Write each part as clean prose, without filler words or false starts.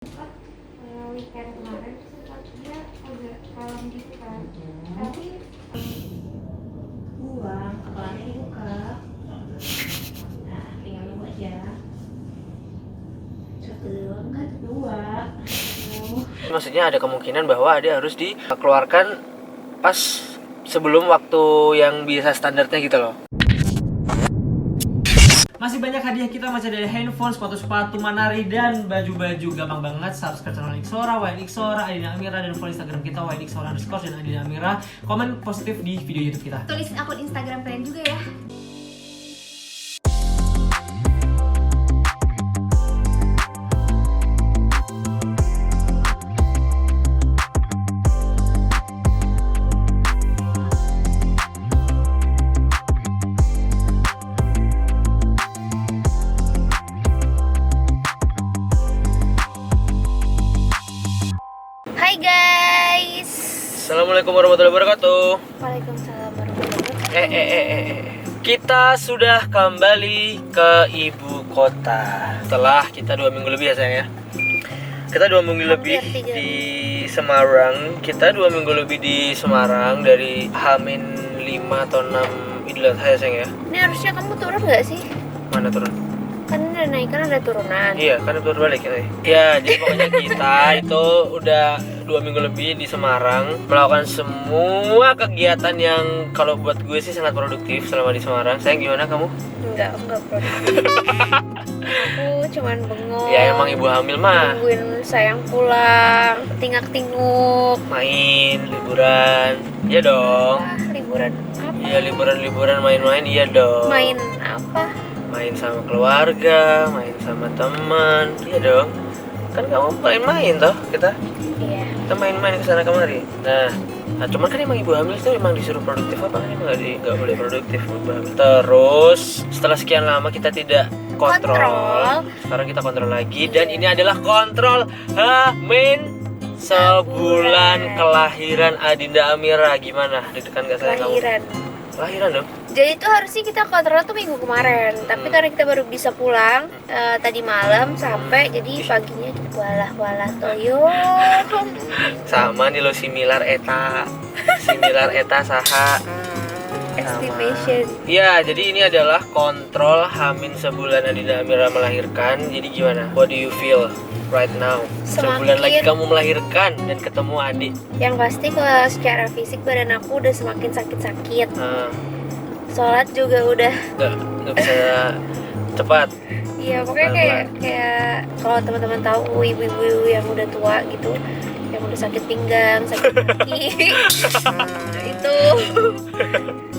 Weekend kemarin sempat dia agak malam gitu kan, tapi buang apalagi dibuka, nah tinggal nunggu aja. Satu doang kan, dua. Maksudnya ada kemungkinan bahwa dia harus dikeluarkan pas sebelum waktu yang biasa standarnya gitu loh. Masih banyak hadiah kita, masih ada handphone, sepatu-sepatu, manari, dan baju-baju. Gampang banget, subscribe channel Ixora, Ixora, Adina Amira, dan follow Instagram kita @Ixora_, dan Adina Amira. Komen positif di video YouTube kita. Tulis akun Instagram kalian juga ya. Hai guys. Assalamualaikum warahmatullahi wabarakatuh. Waalaikumsalam warahmatullahi wabarakatuh. Kita sudah kembali ke ibu kota setelah kita 2 minggu lebih ya sayang ya. Kita 2 minggu lebih di Semarang. Kita 2 minggu lebih di Semarang dari H-5 atau 6 Idul Adha ya sayang ya. Ini harusnya kamu turun nggak sih? Mana turun? Kan udah naik, kan ada turunan. Iya, kan turun balik ya. Ya, jadi pokoknya kita itu udah 2 minggu lebih di Semarang, melakukan semua kegiatan yang kalau buat gue sih sangat produktif selama di Semarang. Sayang, gimana kamu? Enggak produktif. Aku cuman bengong. Ya emang ibu hamil mah Nungguin sayang pulang, tingak-tinguk. main, liburan. Iya dong. Liburan apa? Iya, liburan main-main, iya dong. Main apa? Main sama keluarga, main sama teman. Iya dong. Kan kamu main-main toh kita. Iya. Kita main-main ke sana kemari. Nah, cuman kan emang ibu hamil itu emang disuruh produktif apa kan emang nggak boleh produktif ibu hamil. Terus setelah sekian lama kita tidak kontrol. Sekarang kita kontrol lagi dan ini adalah kontrol H-min sebulan kelahiran Adinda Amira. Gimana? Deg-degan gak sayang kamu? Lahiran dong. Jadi itu harusnya kita kontrol tuh minggu kemarin, tapi karena kita baru bisa pulang tadi malam sampai, jadi paginya kita walah toyo. Sama nih lo similar eta saha. Estimation. Iya, jadi ini adalah kontrol H-min sebulan Adinda Amira melahirkan. Jadi gimana? What do you feel right now? Sebulan lagi kamu melahirkan dan ketemu adik. Yang pasti kalau secara fisik badan aku udah semakin sakit-sakit. Sholat juga udah nggak bisa cepat. Iya, pokoknya kayak kalau teman-teman tahu ibu-ibu yang udah tua gitu, yang udah sakit pinggang, sakit kaki, itu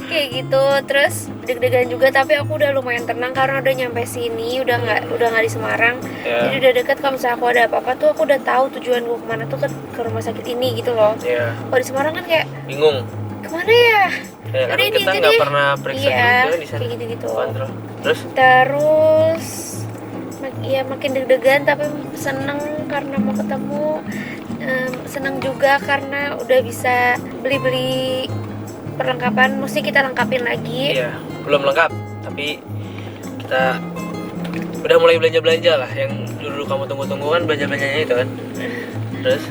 kayak gitu. Terus deg-degan juga, tapi aku udah lumayan tenang karena udah nyampe sini, udah nggak di Semarang. Jadi udah deket. Kalau misalnya aku ada apa-apa tuh aku udah tahu tujuan gue kemana tuh ke rumah sakit ini gitu loh. Kalau di Semarang kan kayak bingung kemana ya? Karena kita nggak pernah periksa juga di sana. Kayak gitu-gitu. Kontrol. Terus ya makin deg-degan tapi seneng karena mau ketemu. Seneng juga karena udah bisa beli perlengkapan, mesti kita lengkapin lagi. Iya, belum lengkap, tapi kita udah mulai belanja lah yang dulu kamu tunggu-tunggu kan, belanja-belanjanya itu kan. Terus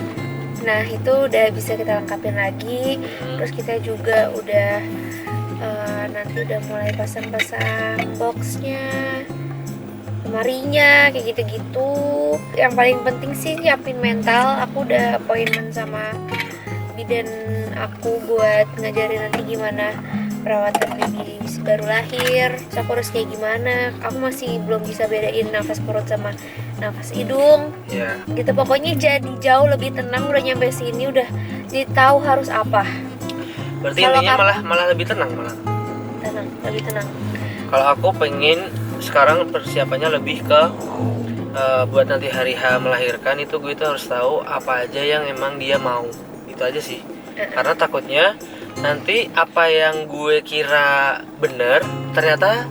nah itu udah bisa kita lengkapin lagi. Terus kita juga udah nanti udah mulai pasang-pasang boxnya, lemarinya, kayak gitu-gitu. Yang paling penting sih nyiapin mental. Aku udah appointment sama bidan aku buat ngajarin nanti gimana perawatan baby baru lahir. Terus aku harus kayak gimana. Aku masih belum bisa bedain nafas perut sama nafas hidung. Gitu, pokoknya jadi jauh lebih tenang. Udah nyampe sini udah jadi tahu harus apa. Berarti intinya malah lebih tenang, lebih tenang. Kalau aku pengen sekarang persiapannya lebih ke buat nanti hari H melahirkan itu gue itu harus tahu apa aja yang emang dia mau. Itu aja sih. Karena takutnya nanti apa yang gue kira bener ternyata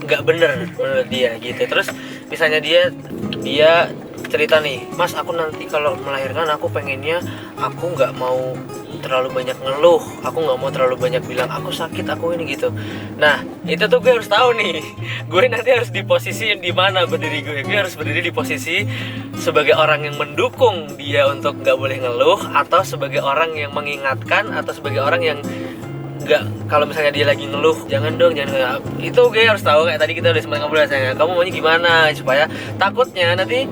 nggak bener menurut dia gitu. Terus misalnya dia cerita nih, Mas, aku nanti kalau melahirkan aku pengennya aku nggak mau terlalu banyak ngeluh, aku nggak mau terlalu banyak bilang aku sakit, aku ini gitu. Nah itu tuh gue harus tahu nih, gue nanti harus di posisi di mana berdiri gue harus berdiri di posisi sebagai orang yang mendukung dia untuk nggak boleh ngeluh, atau sebagai orang yang mengingatkan, atau sebagai orang yang nggak, kalau misalnya dia lagi ngeluh jangan dong, jangan. Itu gue harus tahu, kayak tadi kita udah sempat ngobrol, saya kamu maunya gimana, supaya takutnya nanti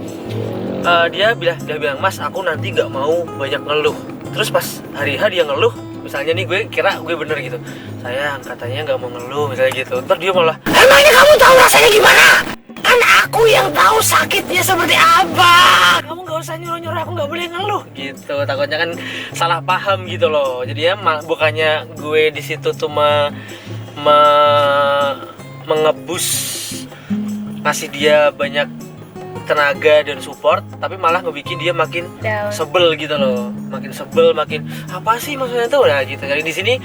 dia bilang mas aku nanti nggak mau banyak ngeluh, terus pas hari H dia ngeluh, misalnya nih gue kira gue bener gitu, sayang katanya nggak mau ngeluh misalnya gitu, ntar dia malah emangnya kamu tahu rasanya gimana, kan aku yang tahu sakitnya seperti apa, kamu nggak usah nyuruh aku nggak boleh ngeluh gitu. Takutnya kan salah paham gitu loh. Jadi ya bukannya gue di situ tuh mengebus, ngasih dia banyak tenaga dan support, tapi malah ngebikin dia makin Down. sebel gitu loh, makin sebel, makin apa sih maksudnya tuh, nah gitu. Jadi di sini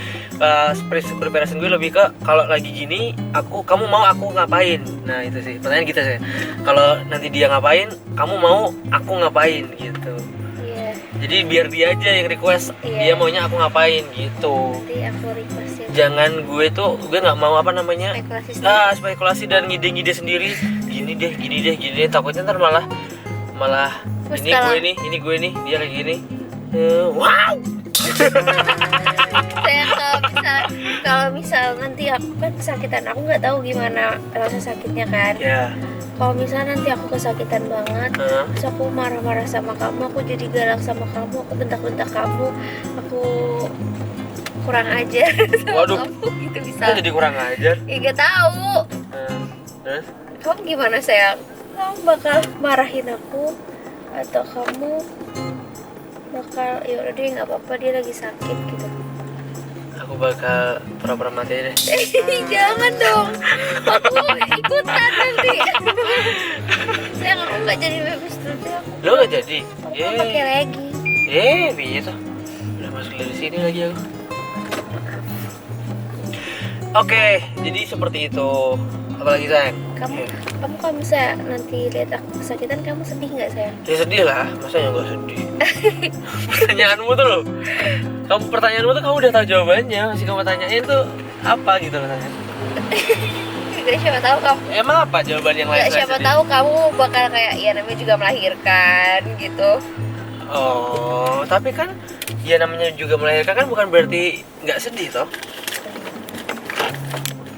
preparation gue lebih ke kalau lagi gini kamu mau aku ngapain, nah itu sih pertanyaan kita sih, kalau nanti dia ngapain kamu mau aku ngapain gitu. Iya. Jadi biar dia aja yang request, dia maunya aku ngapain gitu. Nanti aku request ya. Jangan gue nggak mau apa namanya Spekulasi. dan ngide-ngide sendiri, gini deh, takutnya ntar malah Terus ini gue nih dia lagi gini, wow. Saya kalau misal nanti aku kan kesakitan, aku nggak tahu gimana rasa sakitnya kan. Ya. Kalau misalnya nanti aku kesakitan banget, terus aku marah-marah sama kamu, aku jadi galak sama kamu, aku bentak-bentak kamu, aku kurang ajar sama Waduh. kamu gitu bisa. Kan jadi kurang ajar. Ya nggak tahu. Terus? Kamu gimana sayang? Kamu bakal marahin aku atau kamu bakal ya udah deh nggak apa-apa dia lagi sakit gitu? Aku bakal pura-pura mati deh. Jangan dong, aku ikutan nanti. Sayang aku nggak jadi bebas terus ya. Lo nggak jadi? Aku pakai lagi. Bisa. Udah masuk dari sini lagi aku. Oke, jadi seperti itu. Apalagi sayang? Kamu kalau misalnya nanti lihat aku kesakitan, kamu sedih nggak sayang? Ya sedih lah, masanya gak sedih. Pertanyaanmu tuh loh, pertanyaanmu tuh kamu udah tahu jawabannya, masih kamu tanyain tuh apa gitu loh tanya. Gak siapa tahu kamu. Emang apa jawaban yang lain? Gak siapa tahu kamu bakal kayak ya namanya juga melahirkan gitu. Oh, tapi kan ya namanya juga melahirkan kan bukan berarti nggak sedih toh?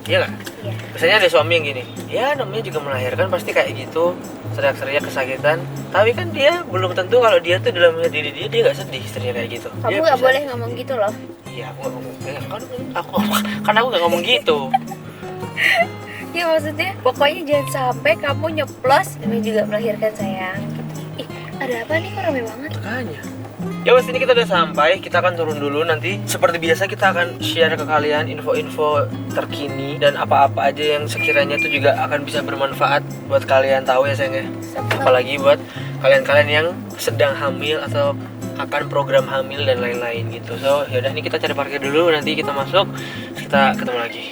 Iya nggak? Iya. Biasanya ada suami yang gini, ya namanya juga melahirkan pasti kayak gitu, teriak-teriak kesakitan. Tapi kan dia belum tentu kalau dia tuh dalam diri dia nggak sedih istrinya kayak gitu. Kamu nggak boleh ngomong gitu loh. Iya, aku nggak ngomong. Kan aku nggak ngomong gitu. Ya maksudnya pokoknya jangan sampai kamu nyeplos namanya juga melahirkan sayang. Ih, ada apa nih kok rame banget? Makanya. Ya wes, ini kita udah sampai, kita akan turun dulu. Nanti seperti biasa kita akan share ke kalian info-info terkini dan apa-apa aja yang sekiranya itu juga akan bisa bermanfaat buat kalian tahu ya sayang ya. Apalagi buat kalian-kalian yang sedang hamil atau akan program hamil dan lain-lain gitu. So yaudah, ini kita cari parkir dulu, nanti kita masuk, kita ketemu lagi.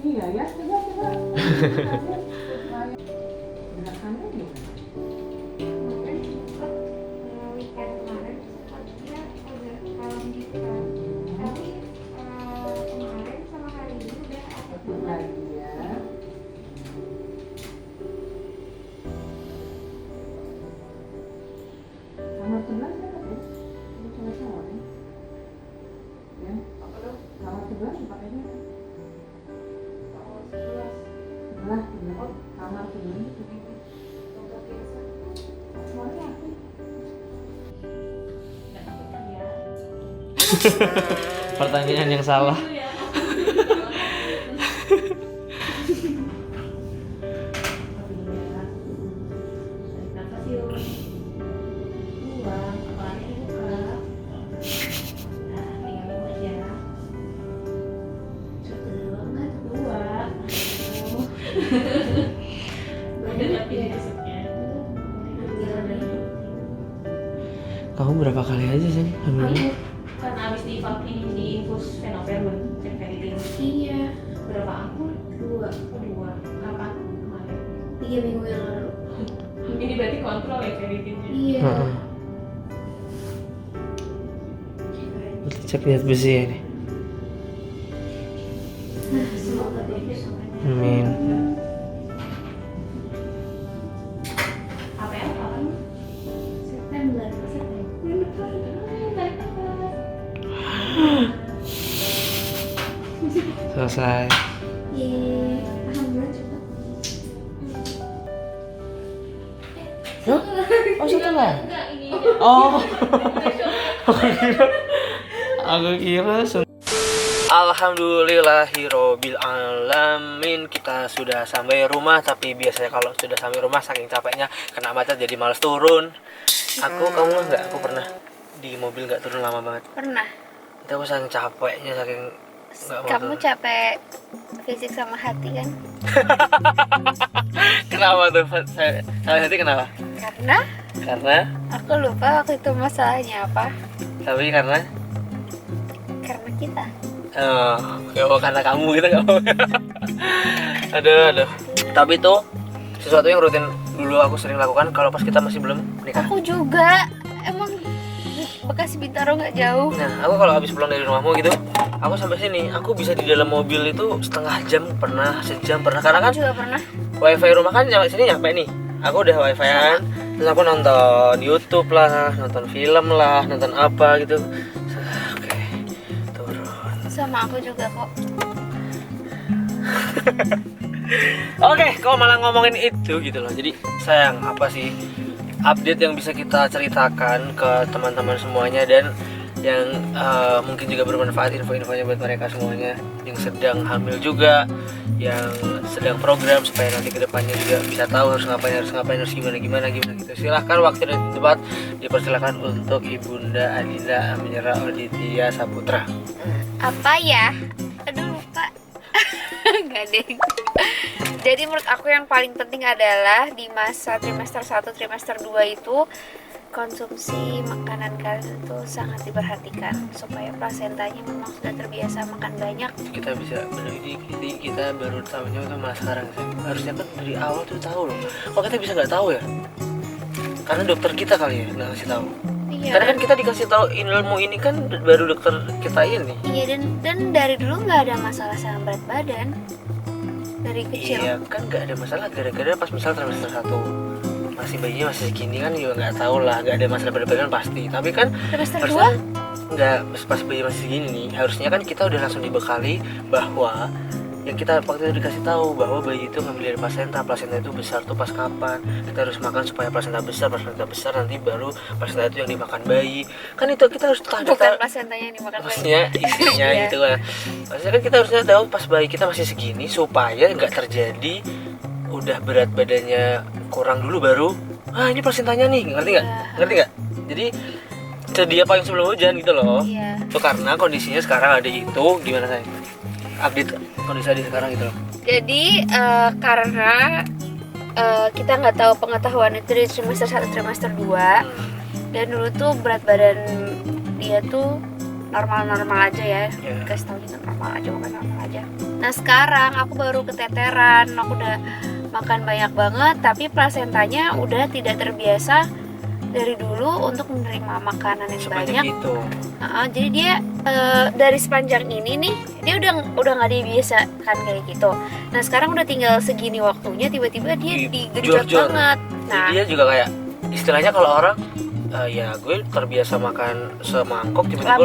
Iya ya, coba. Gerakannya gimana? Weekend kemarin dia udah kalem gitu kan. Tapi kemarin sama hari ini udah aktif Lagi ya. Kamar sebelah siapa tuh? Itu cowok-cowok ya? Ya? Kamar sebelah dipakainya apa? Sebelah, kamar sebelah itu. Semuanya aktif. Pertanyaan yang salah. Kamu berapa kali aja sih hamilnya? Kan abis diinfus fenobarbital, fenvitin. Iya, Berapa aku? 2 Kapan? Kemarin. 3 minggu yang lalu. Ini berarti kontrol ya fenvitinnya. Iya. Heeh. Cek lihat besi ya nih. Semoga bagus. Amin. Apa ya? Kapan? September. Selesai. Yeay, alhamdulillah cepet. Hah? Oh setelah? Enggak, ini. Oh. Aku kira Alhamdulillahirobbil alamin, kita sudah sampai rumah. Tapi biasanya kalau sudah sampai rumah saking capeknya kena macet jadi malas turun. Kamu nggak? Aku pernah di mobil nggak turun lama banget. Pernah. Itu aku saking capeknya, saking nggak mau Kamu turun. capek fisik sama hati kan? Kenapa tuh? Saya hati kenapa? Karena aku lupa waktu itu masalahnya apa. Tapi karena Kita. karena kamu gitu kamu. aduh. Tapi tuh sesuatu yang rutin dulu aku sering lakukan kalau pas kita masih belum nikah. Aku juga. Emang Bekasi Bintaro nggak jauh. Nah, aku kalau habis pulang dari rumahmu gitu, aku sampai sini, aku bisa di dalam mobil itu setengah jam pernah, sejam pernah. Karena kan Aku juga pernah. wifi rumah kan sampai sini nyampe nih. Aku udah wifi-an, terus aku nonton YouTube lah, nonton film lah, nonton apa gitu. Oke, turun. Sama aku juga kok. Oke, kok malah ngomongin itu gitu loh. Jadi sayang, apa sih update yang bisa kita ceritakan ke teman-teman semuanya dan yang mungkin juga bermanfaat info-infonya buat mereka semuanya yang sedang hamil juga, yang sedang program supaya nanti kedepannya juga bisa tahu harus ngapain harus gimana gitu. Silahkan waktu dan tempat dipersilakan untuk Ibunda Adinda Amira Oditya Saputra. Apa ya? Aduh lupa. Gak deh. Jadi menurut aku yang paling penting adalah di masa trimester 1, trimester 2 itu konsumsi makanan kalian itu sangat diperhatikan supaya plasentanya memang sudah terbiasa makan banyak. Kita bisa ini kita baru tahunya itu malah sekarang sih. Harusnya kan dari awal tuh tahu loh. Kok kita bisa nggak tahu ya? Karena dokter kita kali ya nggak kasih tahu. Iya. Karena kan kita dikasih tahu ilmu ini kan baru dokter kita ini. Iya, dan dari dulu nggak ada masalah sama berat badan dari kecil. Iya kan nggak ada masalah gara-gara pas misal trimester 1 masih bayinya masih segini kan juga nggak tahu lah, nggak ada masalah berat badan pasti. Tapi kan Trimester harusnya 2 nggak, pas bayi masih segini nih harusnya kan kita udah langsung dibekali bahwa yang kita waktu itu dikasih tahu bahwa bayi itu ngambil dari plasenta itu besar tuh pas kapan, kita harus makan supaya plasenta besar nanti baru plasenta itu yang dimakan bayi. Kan itu kita harus tahu, bukan plasentanya yang dimakan bayi. maksudnya isinya Iya. gitu kan. Maksudnya kan kita harusnya tahu pas bayi kita masih segini supaya nggak terjadi udah berat badannya kurang dulu baru ini plasentanya nih, ngerti nggak? Jadi sedia payung sebelum hujan gitu loh. Iya. Itu karena kondisinya sekarang ada itu gimana saya? Update kondisi ada sekarang gitu loh. Jadi karena kita nggak tahu pengetahuan itu di trimester 1, trimester 2 dan dulu tuh berat badan dia tuh normal-normal aja ya. Iya. Kasih tahu gitu normal aja, bukan normal aja. Nah sekarang aku baru keteteran, aku udah makan banyak banget tapi plasentanya udah tidak terbiasa dari dulu untuk menerima makanan yang banyak. Sebanyak itu. Jadi dia dari sepanjang ini nih dia udah nggak dibiasakan kayak gitu. Nah sekarang udah tinggal segini waktunya tiba-tiba dia digenjot Jor-jor. banget. Nah Dia juga kayak istilahnya kalau orang ya gue terbiasa makan semangkok tiba-tiba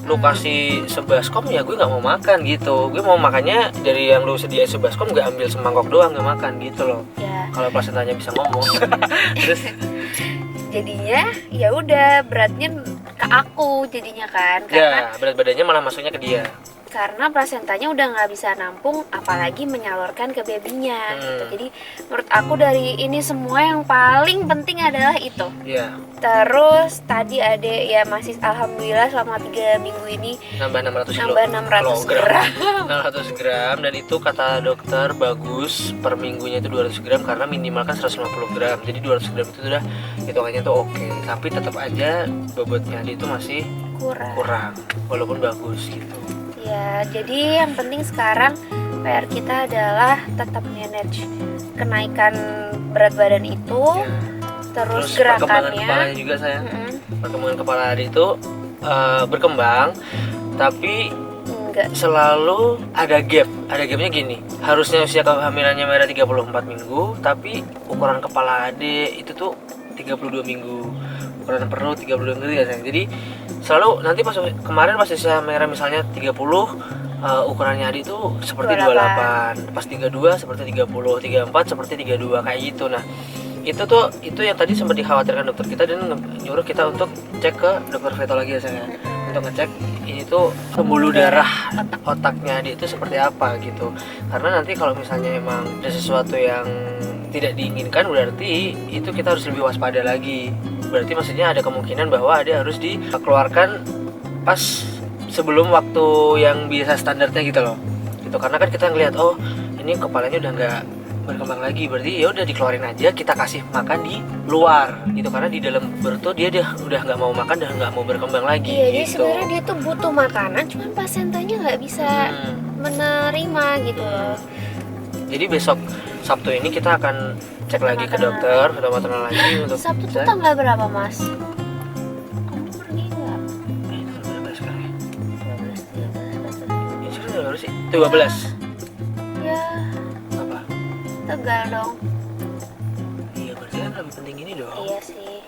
lu kasih sebaskom ya gue nggak mau makan gitu. Gue mau makannya dari yang lu sediain sebaskom, gue ambil semangkok doang nggak makan gitu loh. ya Kalau plasentanya bisa ngomong. Terus jadinya ya udah beratnya ke aku jadinya kan karena ya berat badannya malah masuknya ke dia. karena plasentanya udah nggak bisa nampung, apalagi menyalurkan ke babynya gitu. Jadi menurut aku dari ini semua yang paling penting adalah itu. Iya. Terus tadi adek ya masih alhamdulillah selama 3 minggu ini Nambah 600 nambah 600 gram. 600 gram, dan itu kata dokter bagus per minggunya itu 200 gram karena minimal kan 150 gram. Jadi 200 gram itu udah hitungannya tuh oke. Tapi tetap aja bobotnya dia itu masih kurang walaupun bagus gitu. Ya, jadi yang penting sekarang PR kita adalah tetap manage kenaikan berat badan itu, Ya. terus perkembangan gerakannya. kepalanya juga saya. Perkembangan kepala adik itu berkembang, tapi Enggak. selalu ada gap. Ada gapnya gini. Harusnya usia kehamilannya Mera 34 minggu, tapi ukuran kepala adik itu tuh 32 minggu. Ukuran perut 32 minggu ya sayang. Jadi selalu nanti pas kemarin pas usia Mera misalnya 30, ukurannya adik tuh seperti 28. Pas 32 seperti 30, 34 seperti 32 kayak gitu. Nah, itu yang tadi sempat dikhawatirkan dokter kita dan nyuruh kita untuk cek ke dokter veto lagi ya sayang, untuk ngecek ini tuh pembuluh darah otaknya adik itu seperti apa gitu. Karena nanti kalau misalnya emang ada sesuatu yang tidak diinginkan, berarti itu kita harus lebih waspada lagi. Berarti maksudnya ada kemungkinan bahwa adik harus dikeluarkan pas sebelum waktu yang biasa standarnya gitu loh. Gitu, karena kan kita ngelihat oh ini kepalanya udah nggak berkembang lagi, berarti ya udah dikeluarin aja, kita kasih makan di luar gitu, karena di dalam perut tuh dia udah nggak mau makan dan nggak mau berkembang lagi. Iya, jadi gitu. sebenarnya dia tuh butuh makanan, cuman plasentanya nggak bisa menerima gitu loh. Jadi besok Sabtu ini kita akan cek lagi ke dokter, ke maternal lagi untuk Sabtu tuh cek. tanggal berapa, Mas? Kamu pergi nggak? Ini tanggal berapa sekarang ya? 12, 13, 14. Ini sekarang tanggal berapa sih? 12. Ya, Apa? Tegal dong. Iya, berarti kan lebih penting ini dong. Iya sih.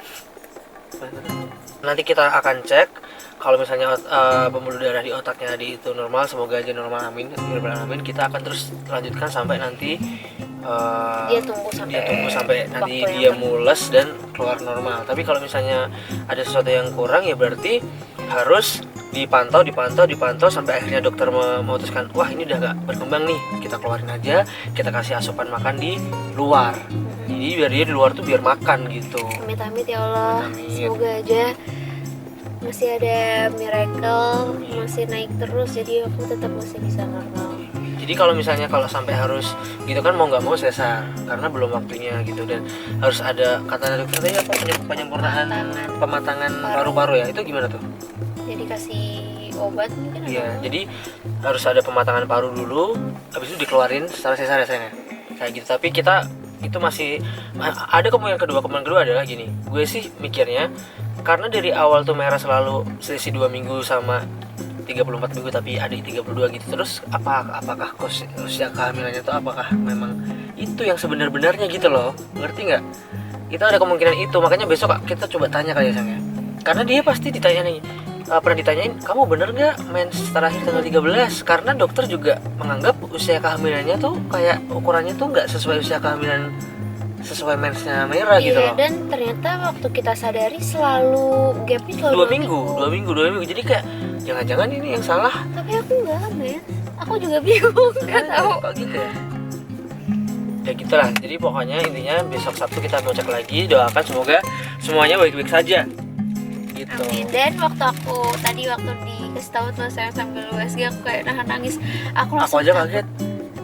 Nanti kita akan cek kalau misalnya pembuluh darah di otaknya Adi itu normal, semoga aja normal, amin, amin. Kita akan terus lanjutkan sampai nanti Dia tunggu sampai nanti waktu yang dia mules dan keluar normal. Tapi kalau misalnya ada sesuatu yang kurang ya berarti harus dipantau sampai akhirnya dokter memutuskan wah ini udah gak berkembang nih, kita keluarin aja, kita kasih asupan makan di luar. Jadi biar dia di luar tuh biar makan gitu. Amit-amit ya Allah. Amit-amit. Semoga aja masih ada miracle, masih naik terus, jadi aku tetap masih bisa normal. Jadi kalau misalnya kalau sampai harus gitu kan mau nggak mau sesar karena belum waktunya gitu, dan harus ada kata dokter tadi apa penyempurnaan pematangan paru-paru ya, itu gimana tuh? Jadi kasih obat mungkin. Iya, atau jadi harus ada pematangan paru dulu, habis itu dikeluarin secara sesar ya sayang, kayak gitu. Tapi kita itu masih ada kemungkinan kedua adalah gini, gue sih mikirnya karena dari awal tuh Merah selalu selisih 2 minggu sama 34 minggu tapi adik 32 gitu, terus apakah usia kehamilannya tuh apakah memang itu yang sebenar-benarnya gitu loh, ngerti nggak? Kita ada kemungkinan itu, makanya besok kita coba tanya kali ya sayang ya, karena dia pasti ditanya nih, pernah ditanyain kamu bener nggak mens terakhir tanggal 13, karena dokter juga menganggap usia kehamilannya tuh kayak ukurannya tuh nggak sesuai usia kehamilan sesuai mensnya Merah gitu Iya, loh. dan ternyata waktu kita sadari selalu gapnya selalu 2 minggu. Jadi kayak jangan-jangan ini yang salah. Tapi aku nggak, men. Aku juga bingung, nggak tahu. Kok gitu ya? Ya gitulah. Jadi pokoknya intinya besok Sabtu kita mau cek lagi. Doakan semoga semuanya baik-baik saja. Gitu. Amin. Dan waktu dikasih tahu tuh saya sambil USG aku kayak nahan nangis. Aku aja kaget.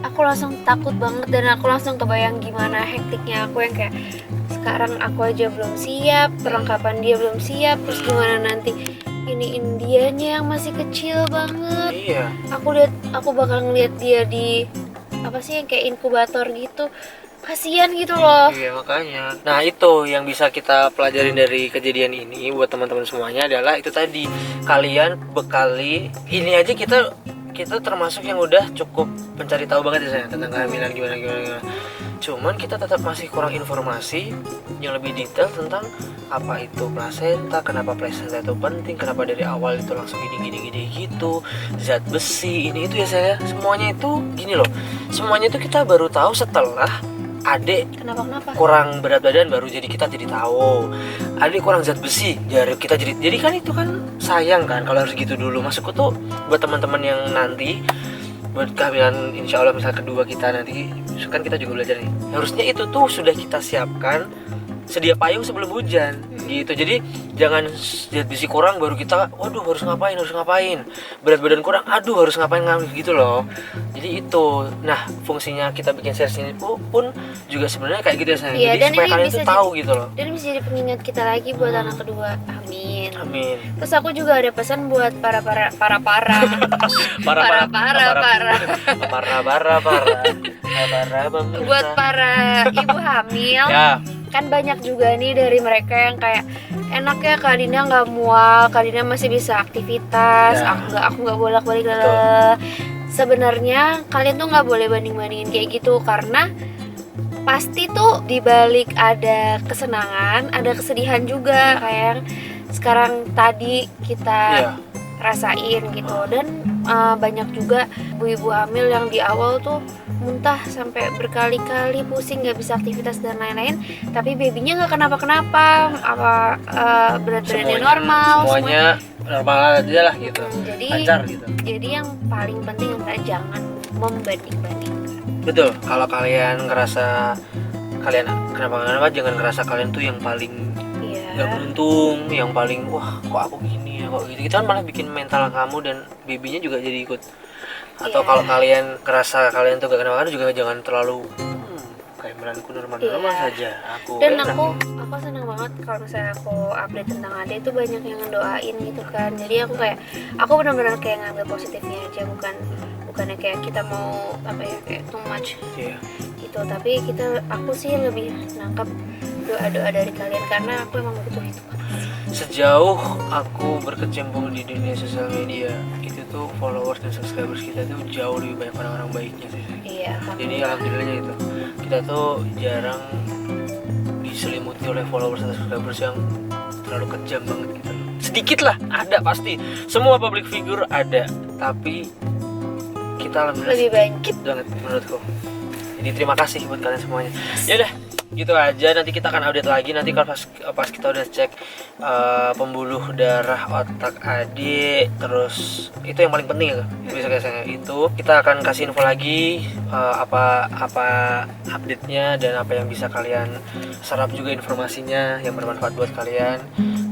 Aku langsung takut banget dan aku langsung kebayang gimana hektiknya aku yang kayak sekarang aku aja belum siap, perlengkapan dia belum siap, terus gimana nanti ini Indianya yang masih kecil banget. Iya. Aku bakal ngeliat dia di apa sih yang kayak inkubator gitu, kasihan gitu loh. Iya makanya. Nah itu yang bisa kita pelajarin dari kejadian ini buat teman-teman semuanya adalah itu tadi, kalian bekali ini aja kita termasuk yang udah cukup mencari tahu banget ya sayang tentang kehamilan gimana. Cuman kita tetap masih kurang informasi yang lebih detail tentang apa itu plasenta, kenapa plasenta itu penting, kenapa dari awal itu langsung gini gitu, zat besi ini itu ya saya. Semuanya itu gini loh. Semuanya itu kita baru tahu setelah Adek Kenapa? kurang berat badan baru jadi kita jadi tahu. Adik kurang zat besi dari kita jadi kan itu kan sayang kan kalau harus gitu dulu. Maksudku tuh buat teman-teman yang nanti buat kehamilan insya Allah misal kedua kita nanti kan kita juga belajar nih. Harusnya itu tuh sudah kita siapkan sedia payung sebelum hujan gitu. Jadi jangan zat besi kurang baru kita waduh harus ngapain berat badan kurang aduh harus ngapain gitu loh. Jadi itu nah fungsinya kita bikin series ini pun juga sebenarnya kayak gitu ya sayang. Iya, Jadi dan supaya ini kalian bisa tuh tahu gitu loh. Dan bisa jadi pengingat kita lagi buat anak kedua. Amin. Terus Terus aku juga ada pesan buat para buat para ibu hamil. Ya. Kan banyak juga nih dari mereka yang kayak enak ya Kak Dina nggak mual, Kak Dina masih bisa aktivitas, Ya. aku nggak bolak-balik. Sebenarnya kalian tuh nggak boleh banding-bandingin kayak gitu karena pasti tuh dibalik ada kesenangan, ada kesedihan juga kayak yang sekarang tadi kita Iya. rasain gitu. Dan banyak juga ibu-ibu hamil yang di awal tuh muntah sampai berkali-kali, pusing, nggak bisa aktivitas dan lain-lain, tapi babynya nggak kenapa-kenapa, berat badannya normal, semuanya normal aja lah gitu. Lancar gitu. Jadi yang paling penting adalah jangan membanding-bandingkan. Betul, kalau kalian ngerasa kalian kenapa jangan ngerasa kalian tuh yang paling Iya. gak beruntung, yang paling wah kok aku gini ya kok gitu. Kita kan malah bikin mental kamu dan babynya juga jadi ikut. Atau Iya. kalau kalian ngerasa kalian tuh gak kenapa-kenapa juga jangan terlalu kayak meranku normal-normal Iya. saja. Dan enak. aku senang banget kalau misalnya aku update tentang Ade itu banyak yang ngedoain gitu kan. Jadi aku benar-benar kayak ngambil positifnya aja, bukannya kayak kita mau kayak too much Iya. gitu. Tapi aku sih lebih nangkap doa-doa dari kalian karena aku emang butuh itu. Sejauh aku berkecimpung di dunia sosial media, itu tuh followers dan subscribers kita tuh jauh lebih banyak orang-orang baiknya sih. Iya. Jadi alhamdulillahnya itu kita tuh jarang diselimuti oleh followers dan subscribers yang terlalu kejam banget gitu. Sedikit lah, ada pasti. Semua public figure ada, tapi kita alhamdulillah Lebih banyak. sedikit banget menurutku. Jadi terima kasih buat kalian semuanya. Ya udah, gitu aja. Nanti kita akan update lagi. Nanti kalau pas kita udah cek pembuluh darah otak adik, terus itu yang paling penting ya, biasanya itu kita akan kasih info lagi apa update-nya dan apa yang bisa kalian serap juga informasinya yang bermanfaat buat kalian.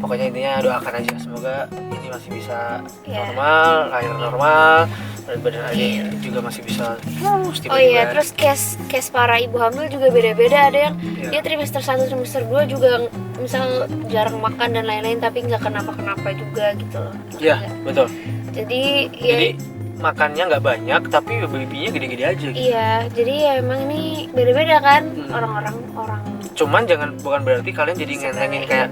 Pokoknya intinya doakan aja semoga ini masih bisa normal, lahir normal, berat badan adik juga masih bisa Oh iya, terus case para ibu hamil juga beda-beda. Ada yang dia trimester 1, trimester 2 juga misal jarang makan dan lain-lain tapi nggak kenapa-kenapa juga gitu loh. Iya, betul. Jadi makannya nggak banyak tapi babynya gede-gede aja gitu. Iya, jadi ya emang ini beda-beda kan orang. Cuman bukan berarti kalian jadi ngentengin kayak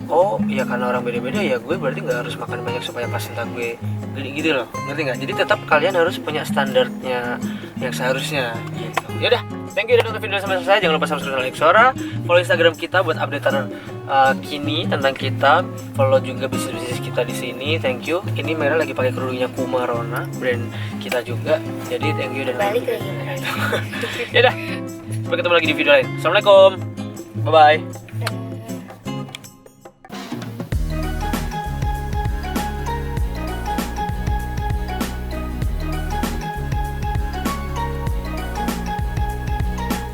oh ya karena orang beda-beda ya gue berarti nggak harus makan banyak supaya placenta gue gede gitu loh, ngerti nggak? Jadi tetap kalian harus punya standarnya yang seharusnya gitu. Yaudah, thank you udah nonton video sampai selesai. Jangan lupa subscribe channel Ixora, follow Instagram kita buat update terkini tentang kita, follow juga bisnis kita di sini. Thank you. Ini Merah lagi pakai kerudungnya Kumarona, brand kita juga. Jadi thank you dan Balik lagi. Yaudah, sampai ketemu lagi di video lain. Assalamualaikum, bye bye.